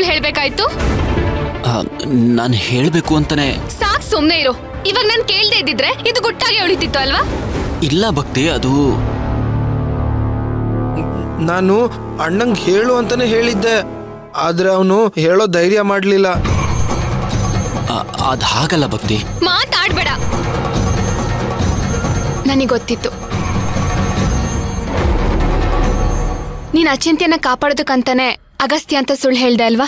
ಸುಳ್ಳು ಹೇಳ್ಬೇಕಾಯ್ತು? ನಾನು ಹೇಳ್ಬೇಕು ಅಂತಾನೆ. ಸಾಕ್, ಸುಮ್ನೆ ಇರು. ಇವಾಗ ನಾನು ಕೇಳ್ದೆ ಇದ್ದಿದ್ರೆ ಇದು ಗುಟ್ಟಾಗಿ ಉಳಿತಿತ್ತು ಅಲ್ವಾ? ಇಲ್ಲ ಭಕ್ತಿ, ಅದು ನಾನು ಅಣ್ಣಂಗ್ ಹೇಳು ಅಂತಾನೆ ಹೇಳಿದ್ದೆ, ಆದ್ರೆ ಅವನು ಹೇಳೋ ಧೈರ್ಯ ಮಾಡ್ಲಿಲ್ಲ. ಅದ್ ಹಾಗಲ್ಲ ಭಕ್ತಿ. ಮಾತಾಡ್ಬೇಡ. ನನಗೆ ಗೊತ್ತಿತ್ತು ನೀನ್ ಅಚಿಂತ್ಯನ ಕಾಪಾಡೋದಕ್ಕಂತಾನೆ ಅಗಸ್ತ್ಯ ಅಂತ ಸುಳ್ಳು ಹೇಳ್ದೆ ಅಲ್ವಾ?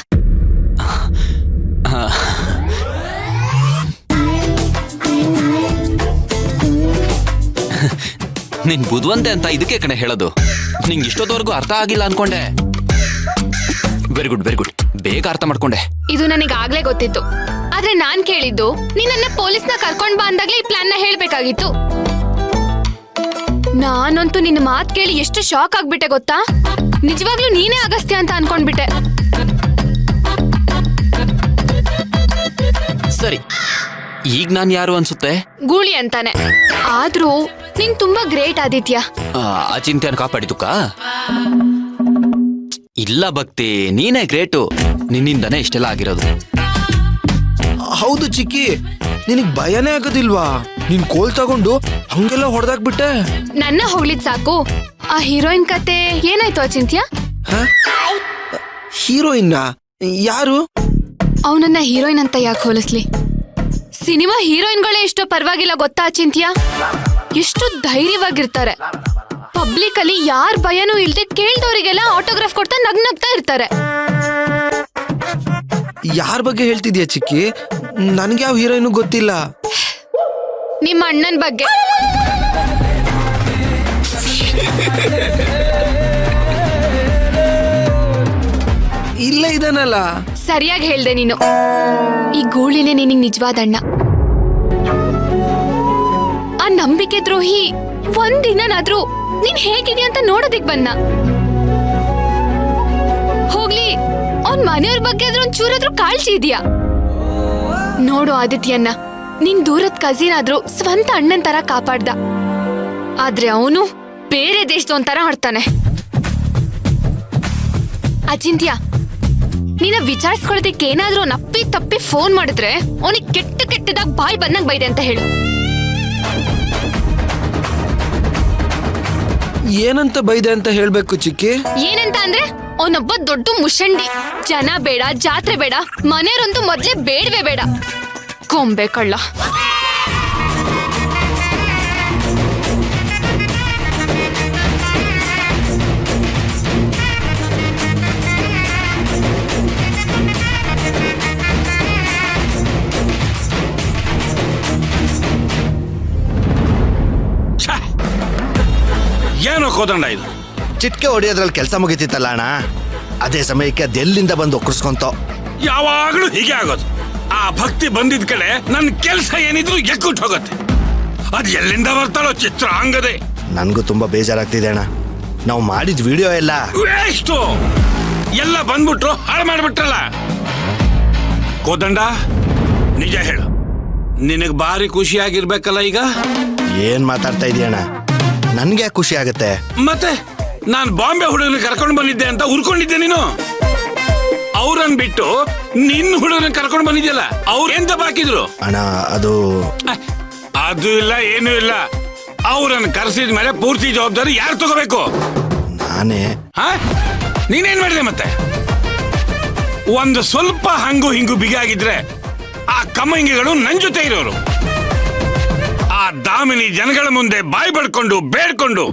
ನಿನ್ ಬುದ್ವಂತೆ ಅಂತ ಇದಕ್ಕೆ ಕಣೆ ಹೇಳೋದು. ನಿಂಗೆ ಇಷ್ಟೊತ್ತವರೆಗೂ ಅರ್ಥ ಆಗಿಲ್ಲ ಅನ್ಕೊಂಡೆ. ವೆರಿ ಗುಡ್, ವೆರಿ ಗುಡ್, ಬೇಗ ಅರ್ಥ ಮಾಡ್ಕೊಂಡೆ. ಇದು ನನಗಾಗ್ಲೇ ಗೊತ್ತಿತ್ತು. ಆದ್ರೆ ನಾನ್ ಕೇಳಿದ್ದು ನೀನನ್ನ ಪೊಲೀಸ್ನ ಕರ್ಕೊಂಡ್ ಬಾ ಅಂದಾಗ್ಲೇ ಈ ಪ್ಲಾನ್ ನ ಹೇಳ್ಬೇಕಾಗಿತ್ತು. ನಾನಂತೂ ನಿನ್ನ ಮಾತ್ ಕೇಳಿ ಎಷ್ಟು ಶಾಕ್ ಆಗ್ಬಿಟ್ಟೆ ಗೊತ್ತಾ? ನಿಜವಾಗ್ಲೂ ನೀನೇ ಅಗಸ್ತ್ಯ ಅಂತ ಅನ್ಕೊಂಡ್ಬಿಟ್ಟೆ. ಸರಿ, ಈಗ ನಾನ್ ಯಾರು ಅನ್ಸುತ್ತೆ? ಗೂಳಿ ಅಂತಾನೆ. ಆದ್ರೂ ನೀನ್ ತುಂಬಾ ಗ್ರೇಟ್ ಆದಿತ್ಯ. ಅಚಿಂತ್ಯನ ಕಾಪಾಡಿದುಕ್ಕ? ಇಲ್ಲ ಭಕ್ತಿ, ನೀನೇ ಗ್ರೇಟು. ನಿನ್ನಿಂದನೇ ಇಷ್ಟೆಲ್ಲ ಆಗಿರೋದು. ಹೌದು ಚಿಕ್ಕಿ, ನಿನಗ್ ಭಯನೇ ಆಗೋದಿಲ್ವಾ? ನೀನ್ ಕೋಲ್ ತಗೊಂಡು ಹಂಗೆಲ್ಲ ಹೊಡೆದಾಕ್ಬಿಟ್ಟೆ. ನನ್ನ ಹೊಗಳಿದ್ ಸಾಕು. ಆ ಹೀರೋಯಿನ್ ಕತೆ ಏನಾಯ್ತು ಅಚಿಂತ್ಯ? ಹೀರೋಯಿನ್ನ ಯಾರು? ಅವನನ್ನ ಹೀರೋಯಿನ್ ಅಂತ ಯಾಕೆ ಹೋಲಿಸ್ಲಿ? ಸಿನಿಮಾ ಹೀರೋಯಿನ್ಗಳೇ ಎಷ್ಟೋ ಪರವಾಗಿಲ್ಲ ಗೊತ್ತಾ ಅಚಿಂತ್ಯ? ಎಷ್ಟು ಧೈರ್ಯವಾಗಿರ್ತಾರೆ. ಪಬ್ಲಿಕ್ ಅಲ್ಲಿ ಯಾರ್ ಭಯನೂ ಇಲ್ದೆ ಕೇಳ್ದವರಿಗೆಲ್ಲ ಆಟೋಗ್ರಾಫ್ ಕೊಡ್ತಾ ನಗ್ನಗ್ತಾ ಇರ್ತಾರೆ. ಯಾರ ಬಗ್ಗೆ ಹೇಳ್ತಿದ್ಯಾ ಚಿಕ್ಕಿ? ನನ್ಗೆ ಯಾವ ಹೀರೋಯಿನ್ ಗೊತ್ತಿಲ್ಲ. ನಿಮ್ಮ ಅಣ್ಣನ್ ಬಗ್ಗೆ. ಇಲ್ಲ ಇದಾನಲ್ಲ. ಸರಿಯಾಗಿ ಹೇಳ್ದೆ ನೀನು. ಈ ಗೂಳಿನೇ ನಿನಗ್ ನಿಜವಾದ ಅಣ್ಣ. ಆ ನಂಬಿಕೆ ದ್ರೋಹಿ ಒಂದಿನಾದ್ರೂ ನೀನ್ ಹೇಗಿದ್ಯಾ ಅಂತ ನೋಡೋದಿಕ್ ಬಂದ. ಹೋಗ್ಲಿ, ಅವನ್ ಮನೆಯವ್ರ ಬಗ್ಗೆ ಆದ್ರೂ ಒಂದ್ ಚೂರಾದ್ರೂ ಕಾಳಜಿ ಇದೆಯಾ? ನೋಡು ಆದಿತ್ಯನ್ನ, ನಿನ್ ದೂರದ ಕಸಿನ್ ಆದ್ರೂ ಸ್ವಂತ ಅಣ್ಣನ್ ತರ ಕಾಪಾಡ್ದ. ಆದ್ರೆ ಅವನು ಬೇರೆ ದೇಶದೊಂಥರ ಆಡ್ತಾನೆ. ಅಚಿಂತ್ಯ, ನೀನ ವಿಚಾರಿಸ್ಕೊಳ್ಳೋದಕ್ಕೆ ಏನಾದ್ರೂ ನಪ್ಪಿ ತಪ್ಪಿ ಫೋನ್ ಮಾಡಿದ್ರೆ ಅವನಿಗೆ ಕೆಟ್ಟದಾಗ ಬಾಯ್ ಬಂದಂಗ್ ಬೈದೆ ಅಂತ ಹೇಳು. ಏನಂತ ಬೈದೆ ಅಂತ ಹೇಳ್ಬೇಕು ಚಿಕ್ಕಿ? ಏನಂತ ಅಂದ್ರೆ ಅವನೊಬ್ಬ ದೊಡ್ಡ ಮುಷಂಡಿ. ಜನ ಬೇಡ, ಜಾತ್ರೆ ಬೇಡ, ಮನೆಯವರಂತೂ ಮೊದ್ಲೇ ಬೇಡವೇ ಬೇಡ. ಕೊಂಬೆ ಕಳ್ಳ. ಏನೋ ಕೋದಂಡ ಇದು? ಚಿಟ್ಕೆ ಹೊಡಿಯೋದ್ರಲ್ಲಿ ಕೆಲಸ ಮುಗಿತಿತ್ತಲ್ಲ ಅಣ್ಣ, ಅದೇ ಸಮಯಕ್ಕೆ ಅದೆಲ್ಲಿಂದ ಬಂದು ಒಕ್ಕರ್ಸ್ಕೊಂತ. ಯಾವಾಗ್ಲೂ ಹೀಗೆ ಆಗೋದು. ಆ ಭಕ್ತಿ ಬಂದಿದ್ ಕಡೆ ನನ್ನ ಕೆಲಸ ಏನಿದ್ರು ಎಕ್ಕುಟ್ ಹೋಗತ್ತೆ. ಅದ್ ಎಲ್ಲಿಂದ ಬರ್ತಾಳೋ ಚಿತ್ರ ಹಂಗದೆ. ನನ್ಗೂ ತುಂಬಾ ಬೇಜಾರಾಗ್ತಿದೆ ಅಣ್ಣ. ನಾವು ಮಾಡಿದ ವಿಡಿಯೋ ಎಲ್ಲ ವೇಸ್ಟು. ಎಲ್ಲ ಬಂದ್ಬಿಟ್ರು ಹಾಳು ಮಾಡ್ಬಿಟ್ರಲ್ಲ. ಕೋದಂಡ, ನಿಜ ಹೇಳು, ನಿನಗ್ ಭಾರಿ ಖುಷಿ ಆಗಿರ್ಬೇಕಲ್ಲ ಈಗ? ಏನ್ ಮಾತಾಡ್ತಾ ಇದೀಯಣ್ಣ? ನನ್ಗೆ ಖುಷಿ ಆಗತ್ತೆ. ಮತ್ತೆ ನಾನ್ ಬಾಂಬೆ ಹುಡುಗನ ಕರ್ಕೊಂಡು ಬಂದಿದ್ದೆ ಅಂತ ಉರ್ಕೊಂಡಿದ್ದೆ ನೀನು. ಅವ್ರನ್ ಬಿಟ್ಟು ನಿನ್ನ ಹುಡುಗನ ಕರ್ಕೊಂಡು ಬಂದಿದ್ಯಲ್ಲ, ಅವ್ರ ಎಂತ ಬಾಕಿದ್ರು? ಅಣ್ಣ ಅದು ಇಲ್ಲ, ಏನೂ ಇಲ್ಲ. ಅವ್ರನ್ನ ಕರೆಸಿದ ಮೇಲೆ ಪೂರ್ತಿ ಜವಾಬ್ದಾರಿ ಯಾರು ತಗೋಬೇಕು? ನಾನೇ. ನೀನೇನ್ ಮಾಡಿದೆ ಮತ್ತೆ? ಒಂದು ಸ್ವಲ್ಪ ಹಂಗು ಹಿಂಗು ಬಿಗಿಯಾಗಿದ್ರೆ ಆ ಕಮ್ಮಂಗಿಗಳು ನನ್ ಜೊತೆ ಇರೋರು. ಆ ದಾಮಿನಿ ಜನಗಳ ಮುಂದೆ ಬಾಯಿ ಬಡ್ಕೊಂಡು ಬೇಡ್ಕೊಂಡು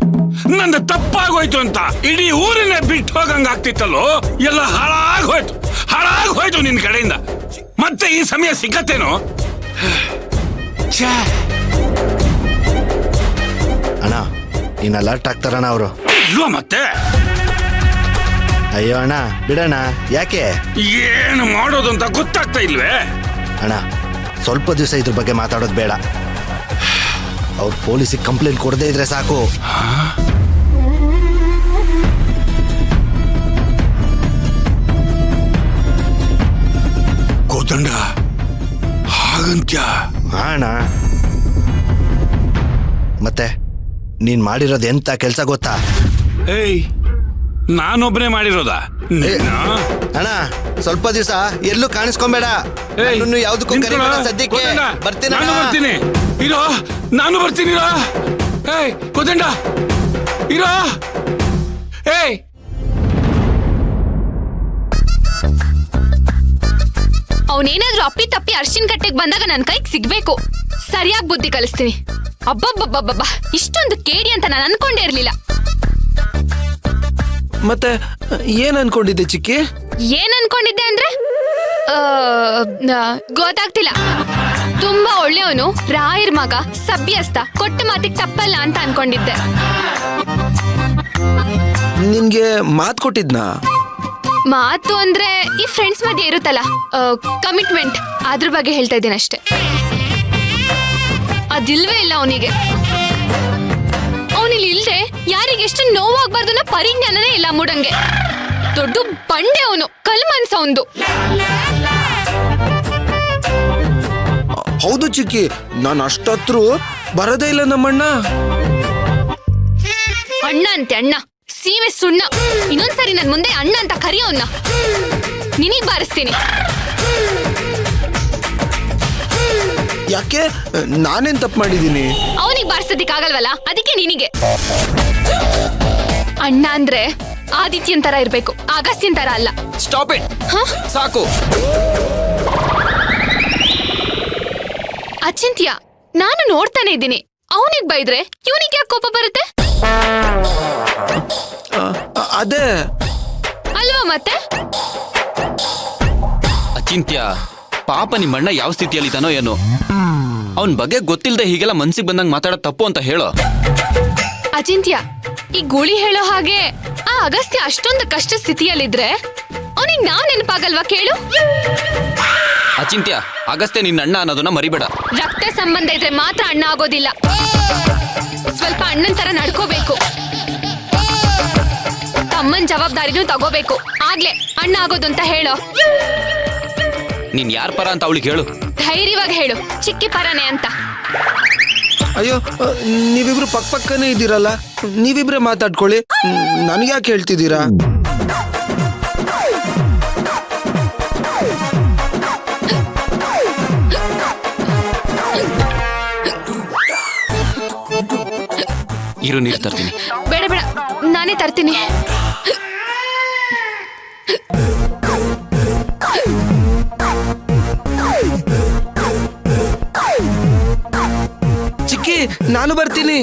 ನಂದು ತಪ್ಪಾಗೋಯ್ತು ಅಂತ ಇಡೀ ಊರಿನ ಬಿಟ್ಟು ಹೋಗಂಗ ಆಗ್ತಿತ್ತಲ್ಲೋ. ಎಲ್ಲ ಹಾಳಾಗೋಯ್ತು ನಿನ್ ಕಡೆಯಿಂದ. ಮತ್ತೆ ಈ ಸಮಯ ಸಿಕ್ಕತ್ತೇನೋ? ಅಣ್ಣ, ಇನ್ ಅಲರ್ಟ್ ಆಗ್ತಾರಣ್ಣ ಅವರು. ಇಲ್ವಾ ಮತ್ತೆ? ಅಯ್ಯೋ ಅಣ್ಣ ಬಿಡಣ್ಣ, ಯಾಕೆ? ಏನು ಮಾಡೋದು ಅಂತ ಗೊತ್ತಾಗ್ತಾ ಇಲ್ವೇ? ಅಣ್ಣ, ಸ್ವಲ್ಪ ದಿವಸ ಇದ್ರ ಬಗ್ಗೆ ಮಾತಾಡೋದು ಬೇಡ. ಅವ್ರು ಪೊಲೀಸಿಗೆ ಕಂಪ್ಲೇಂಟ್ ಕೊಡದೇ ಇದ್ರೆ ಸಾಕು. ಕೋದಂಡ, ಹಾಗಂತ್ಯ? ಅಣ್ಣ, ಮತ್ತೆ ನೀನ್ ಮಾಡಿರೋದು ಎಂತ ಕೆಲ್ಸ ಗೊತ್ತಾ? ಏಯ್, ನಾನೊಬ್ಬನೇ ಮಾಡಿರೋದಾ ನೀನು? ಅಣ್ಣ ಸ್ವಲ್ಪ ದಿವಸ ಎಲ್ಲೂ ಕಾಣಿಸ್ಕೊಂಬೇಡ. ಏಯ್, ನನ್ನನ್ನು ಯಾವ್ದಕ್ಕೂ ನಿಂತ್ಕೊಳ್ಳೋ. ಕರಿಬೇಡ ಸದ್ಯಕ್ಕೆ. ಕೋದಂಡ, ಬರ್ತೀನಿ ನಾನು ಅಣ್ಣ. ಬರ್ತೀನಿ ಇರೋ, ನಾನು ಬರ್ತೀನಿ ಇರೋ. ಏಯ್ ಕೋದಂಡ ಇರೋ. ಏಯ್ ಅವನೇನಾದ್ರೂ ಅಪ್ಪಿ ತಪ್ಪಿ ಅರ್ಶಿನ್ ಕಟ್ಟೆಗೆ ಬಂದಾಗ ನನ್ ಕೈಗೆ ಸಿಗ್ಬೇಕು. ಸರಿಯಾಗಿ ಬುದ್ಧಿ ಕಲಿಸ್ತೀನಿ. ಅಬ್ಬಬ್ಬಬ್ಬಬ್ಬ, ಇಷ್ಟೊಂದು ಕೇಡಿ ಅಂತ ನಾನು ಅನ್ಕೊಂಡೇ ಇರ್ಲಿಲ್ಲ. ಮತ್ತೆ ಏನ್ ಅನ್ಕೊಂಡಿದ್ದೆ ಚಿಕ್ಕಿ? ಏನ್ ಅನ್ಕೊಂಡಿದ್ದೆ ಅಂದ್ರೆ ಗೊತ್ತಾಗ್ತಿಲ್ಲ. ತುಂಬಾ ಒಳ್ಳೆಯವನು, ರಾಯರ್ ಮಗ, ಸಭ್ಯಸ್ತ, ಕೊಟ್ಟ ಮಾತಿಗೆ ತಪ್ಪಲ್ಲ ಅಂತ ಅನ್ಕೊಂಡಿದ್ದೆ. ನಿನ್ಗೆ ಮಾತ್ ಕೊಟ್ಟಿದ್ನಾ? ಮಾತು ಅಂದ್ರೆ ಈ ಫ್ರೆಂಡ್ಸ್ ಮಧ್ಯೆ ಇರುತ್ತಲ್ಲ, ಕಮಿಟ್ಮೆಂಟ್, ಅದ್ರ ಬಗ್ಗೆ ಹೇಳ್ತಾ ಇದ್ದೀನಿ ಅಷ್ಟೇ. ಅದಿಲ್ವೇ ಇಲ್ಲ ಅವನಿಗೆ. ಅವನಿಲ್ಲಿ ಇಲ್ದೆ ಯಾರಿಗೆ ಎಷ್ಟು ನೋವಾಗ್ಬಾರ್ದು ಅನ್ನೋ ಪರಿಜ್ಞಾನನೇ ಇಲ್ಲ ಮೂಡಂಗೆ. ದೊಡ್ಡ ಬಂಡೆ ಅವನು, ಕಲ್ ಮನ್ಸ ಅವಂದು. ಹೌದು ಚಿಕ್ಕಿ, ನಾನು ಅಷ್ಟೊತ್ರು ಬರದೇ ಇಲ್ಲ ನಮ್ಮಣ್ಣ. ಅಣ್ಣ ಅಂತೆ ಅಣ್ಣ, ಸೀಮೆ ಸುಣ್ಣ. ಇನ್ನೊಂದ್ಸರಿ ನನ್ ಮುಂದೆ ಅಣ್ಣ ಅಂತ ಕರಿಯೋನ್ನ ನಿನಗ್ ಬಾರಿಸ್ತೀನಿ. ಯಾಕೆ? ನಾನೇನ್ ತಪ್ಪು ಮಾಡಿದೀನಿ? ಅವನಿಗೆ ಬಾರಿಸೋದಿಕ್ಕಾಗಲ್ವಲ್ಲ, ಅದಕ್ಕೆ ನಿನಗೆ. ಅಣ್ಣ ಅಂದ್ರೆ ಆದಿತ್ಯನ್ ತರ ಇರ್ಬೇಕು, ಅಗಸ್ತ್ಯನ್ ತರ ಅಲ್ಲ. Stop it. ಹ? ಸಾಕು. ಅಚಿಂತ್ಯ, ನಾನು ನೋಡ್ತಾನೆ ಇದ್ದೀನಿ. ಅವನಿಗೆ ಬೈದ್ರೆ ಇವನಿಗೆ ಯಾಕೆ ಕೋಪ ಬರುತ್ತೆ? ಅದೇ ಅಲ್ವಾ ಮತ್ತೆ? ಅಚಿಂತ್ಯ, ಪಾಪ ನಿಮ್ಮಣ್ಣ ಯಾವ ಸ್ಥಿತಿಯಲ್ಲಿದ್ದಾನೋ ಏನೋ. ಅವನ್ ಬಗ್ಗೆ ಗೊತ್ತಿಲ್ಲದೆ ಹೀಗೆಲ್ಲ ಮನ್ಸಿಗೆ ಬಂದಂಗ್ ಮಾತಾಡೋದ್ ತಪ್ಪು ಅಂತ ಹೇಳೋ. ಅಚಿಂತ್ಯ, ಈ ಗುಳಿ ಹೇಳೋ ಹಾಗೆ ಆ ಅಗಸ್ತ್ಯ ಅಷ್ಟೊಂದು ಕಷ್ಟ ಸ್ಥಿತಿಯಲ್ಲಿದ್ರೆ ಅವನಿಗೆ ನಾವ್ ನೆನಪಾಗಲ್ವಾ ಕೇಳು? ಅಚಿಂತ್ಯ, ಅಗಸ್ತ್ಯ ನಿನ್ನ ಅಣ್ಣ ಅನ್ನೋದನ್ನ ಮರಿಬೇಡ. ರಕ್ತ ಸಂಬಂಧ ಇದ್ರೆ ಮಾತ್ರ ಅಣ್ಣ ಆಗೋದಿಲ್ಲ. ಸ್ವಲ್ಪ ಅಣ್ಣನ್ ತರ ನಡ್ಕೋಬೇಕು. ತಮ್ಮನ್ ಜವಾಬ್ದಾರಿನೂ ತಗೋಬೇಕು, ಆಗ್ಲೇ ಅಣ್ಣ ಆಗೋದು ಅಂತ ಹೇಳೋ. ನೀನ್ ಯಾರ ಪರ ಅಂತ ಅವಳಿಗೆ ಹೇಳು. ಧೈರ್ಯವಾಗಿ ಹೇಳು, ಚಿಕ್ಕಿ ಪರನೇ ಅಂತ. ಅಯ್ಯೋ, ನೀವಿಬ್ರು ಪಕ್ಕನೇ ಇದ್ದೀರಲ್ಲ, ನೀವಿಬ್ರೆ ಮಾತಾಡ್ಕೊಳ್ಳಿ. ನನ್ಗ್ಯಾಕೆ ಹೇಳ್ತಿದ್ದೀರಾ? ಇರು, ನೀರು ತರ್ತೀನಿ. ಬೇಡ ಬೇಡ, ನಾನೇ ತರ್ತೀನಿ. ಚಿಕ್ಕಿ, ನಾನು ಬರ್ತೀನಿ.